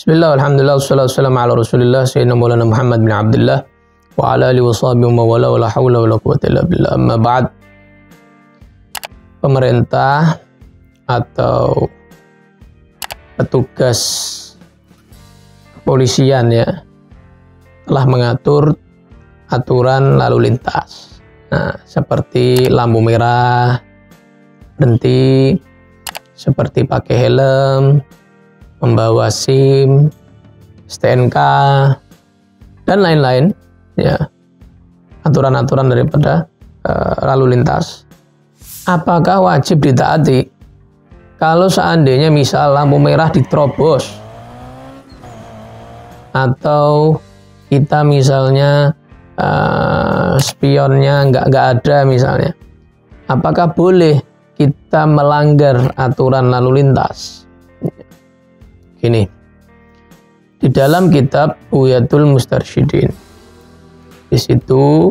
Bismillah, alhamdulillah, wassalatu wassalamu ala rasulillah sayyidina maulana Muhammad bin Abdullah wa ala alihi wa sahbihi wa wala wa la hawla wa la quwwata illa billah. Amma ba'd. Pemerintah atau petugas kepolisian ya telah mengatur aturan lalu lintas. Nah, seperti lampu merah, berhenti, seperti pakai helm, membawa SIM, STNK, dan lain-lain ya, aturan-aturan daripada lalu lintas. Apakah wajib ditaati kalau seandainya misal lampu merah diterobos, atau kita misalnya spionnya nggak ada misalnya, apakah boleh kita melanggar aturan lalu lintas? Ini di dalam kitab Buyatul Mustarsyidin, di situ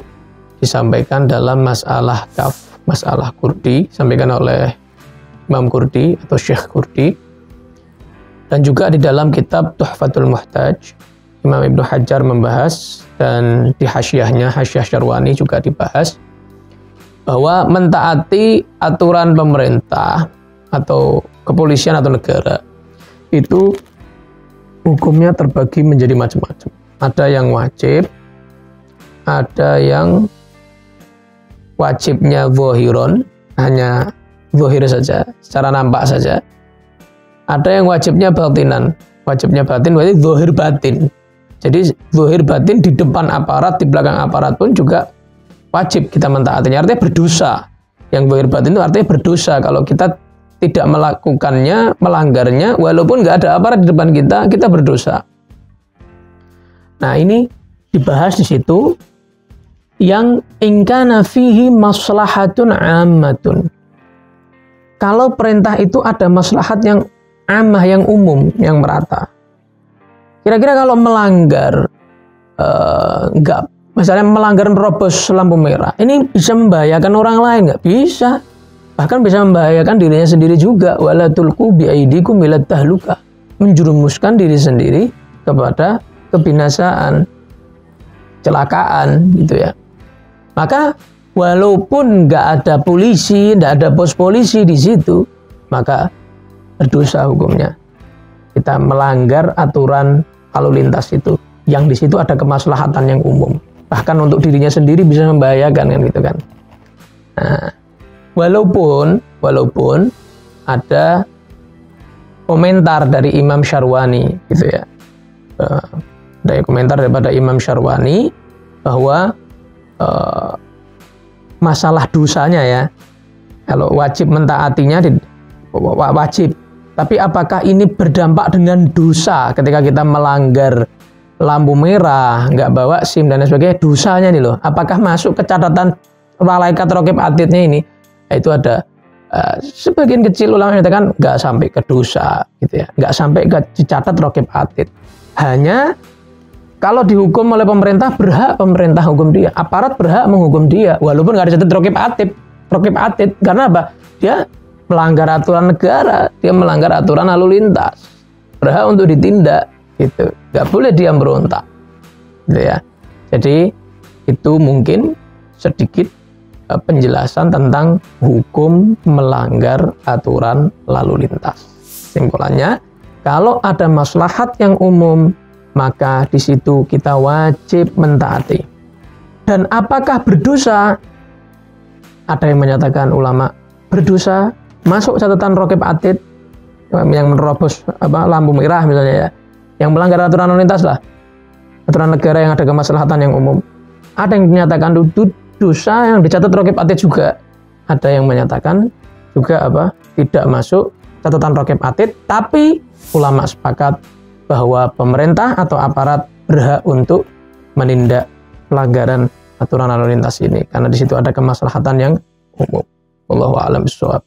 disampaikan dalam masalah masalah Kurdi, disampaikan oleh Imam Kurdi atau Syekh Kurdi, dan juga di dalam kitab Tuhfatul Muhtaj Imam Ibnu Hajar membahas, dan di hasyiahnya, hasyiah Syarwani juga dibahas bahwa mentaati aturan pemerintah atau kepolisian atau negara itu hukumnya terbagi menjadi macam-macam. Ada yang wajib, ada yang wajibnya zahiron, hanya zahir saja, secara nampak saja. Ada yang wajibnya batinan, wajibnya batin berarti zahir batin. Jadi zahir batin di depan aparat, di belakang aparat pun juga wajib kita mentaatinya, artinya berdosa. Yang zahir batin itu artinya berdosa kalau kita tidak melakukannya, melanggarnya, walaupun nggak ada aparat di depan kita, kita berdosa. Nah, ini dibahas di situ yang ingkana fihi maslahatun ammatun. Kalau perintah itu ada maslahat yang ammah, yang umum, yang merata. Kira-kira kalau melanggar, misalnya melanggar nerobos lampu merah, ini bisa membahayakan orang lain? Nggak bisa. Bahkan bisa membahayakan dirinya sendiri juga. Wala tulqu biaidikum ila tahluka, menjerumuskan diri sendiri kepada kebinasaan, kecelakaan gitu ya. Maka walaupun nggak ada polisi, nggak ada pos polisi di situ, maka berdosa hukumnya. Kita melanggar aturan lalu lintas itu, yang di situ ada kemaslahatan yang umum. Bahkan untuk dirinya sendiri bisa membahayakan kan gitu kan. Nah, walaupun ada komentar dari Imam Syarwani gitu ya, ada komentar daripada Imam Syarwani bahwa masalah dosanya ya, kalau wajib mentaatinya wajib, tapi apakah ini berdampak dengan dosa ketika kita melanggar lampu merah, nggak bawa SIM dan lain sebagainya, dosanya nih loh, apakah masuk ke catatan malaikat raqib atidnya ini? Itu ada sebagian kecil ulama mengatakan nggak sampai ke dosa gitu ya, nggak sampai ke dicatat raqib atid. Hanya kalau dihukum oleh pemerintah, berhak pemerintah hukum dia, aparat berhak menghukum dia walaupun nggak dicatat raqib atid. Karena apa? Dia melanggar aturan negara, dia melanggar aturan lalu lintas, berhak untuk ditindak gitu, nggak boleh dia berontak gitu ya. Jadi itu mungkin sedikit penjelasan tentang hukum melanggar aturan lalu lintas. Simpulannya, kalau ada maslahat yang umum, maka di situ kita wajib mentaati. Dan apakah berdosa? Ada yang menyatakan ulama, berdosa masuk catatan raqib atid, yang menerobos lampu merah misalnya ya, yang melanggar aturan lalu lintas lah, aturan negara yang ada kemaslahatan yang umum. Ada yang menyatakan dosa yang dicatat raqib atid juga. Ada yang menyatakan juga tidak masuk catatan raqib atid, tapi ulama sepakat bahwa pemerintah atau aparat berhak untuk menindak pelanggaran aturan lalu lintas ini karena di situ ada kemaslahatan yang umum. Wallahu a'lam bishawab.